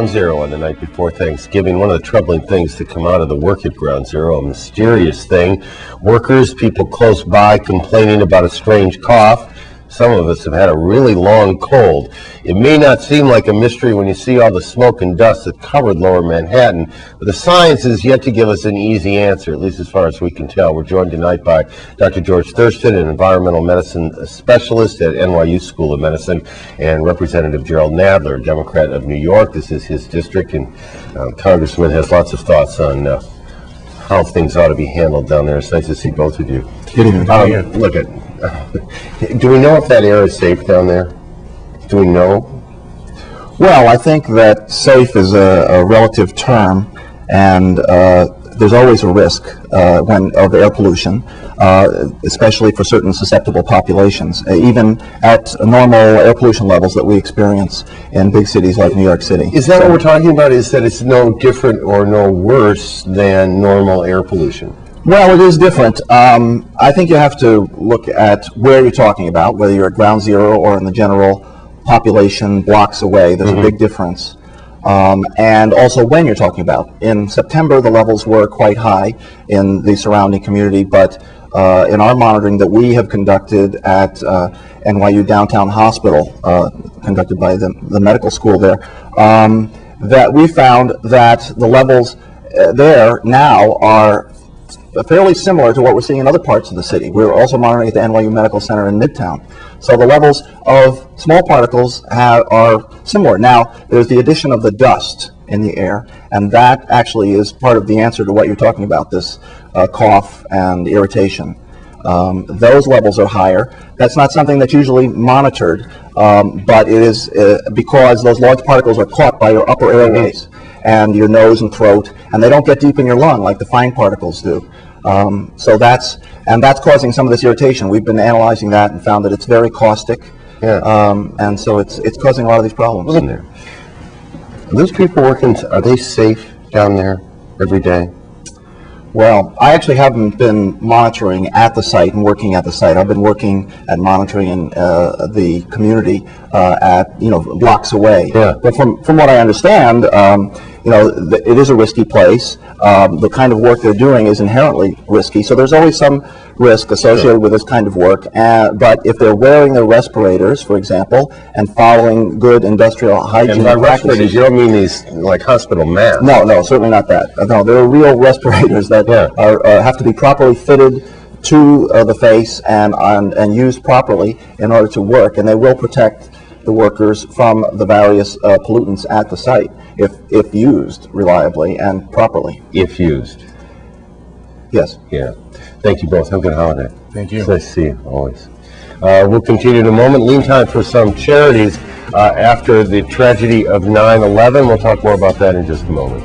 Ground Zero on the night before Thanksgiving. One of the troubling things to come out of the work at Ground Zero, a mysterious thing. Workers, people close by complaining about a strange cough. Some of us have had a really long cold. It may not seem like a mystery when you see all the smoke and dust that covered lower Manhattan, but the science is yet to give us an easy answer, at least as far as we can tell. We're joined tonight by Dr. George Thurston, an environmental medicine specialist at NYU School of Medicine, and Representative Gerald Nadler, Democrat of New York. This is his district, and Congressman has lots of thoughts on how things ought to be handled down there. It's nice to see both of you. Good evening. Look at. Do we know if that air is safe down there? Do we know? Well, I think that safe is a relative term, and there's always a risk of air pollution, especially for certain susceptible populations, even at normal air pollution levels that we experience in big cities like New York City. Is that what we're talking about? Is that it's no different or no worse than normal air pollution? Well, it is different. I think you have to look at where you're talking about, whether you're at Ground Zero or in the general population blocks away. There's a big difference. And also when you're talking about. In September, the levels were quite high in the surrounding community, but in our monitoring that we have conducted at NYU Downtown Hospital, conducted by the medical school there, that we found that the levels there now are fairly similar to what we're seeing in other parts of the city. We're also monitoring at the NYU Medical Center in Midtown. So the levels of small particles are similar. Now, there's the addition of the dust in the air, and that actually is part of the answer to what you're talking about, this cough and irritation. Those levels are higher. That's not something that's usually monitored, but it is because those large particles are caught by your upper airways and your nose and throat, and they don't get deep in your lung like the fine particles do. So that's causing some of this irritation. We've been analyzing that and found that it's very caustic, and so it's causing a lot of these problems. Isn't there? Are those people working, are they safe down there every day? Well, I actually haven't been monitoring at the site and working at the site. I've been working at monitoring in the community at blocks away. Yeah. But from what I understand, it is a risky place. The kind of work they're doing is inherently risky, so there's always some risk associated with this kind of work. But if they're wearing their respirators, for example, and following good industrial hygiene and by practices, respirators, you don't mean these like hospital masks? No, certainly not that. No, there are real respirators that have to be properly fitted to the face and used properly in order to work, and they will protect the workers from the various pollutants at the site if used reliably and properly. If used. Yes. Yeah. Thank you both. Have a good holiday. Thank you. It's nice to see you, always. We'll continue in a moment. Lean time for some charities after the tragedy of 9/11. We'll talk more about that in just a moment.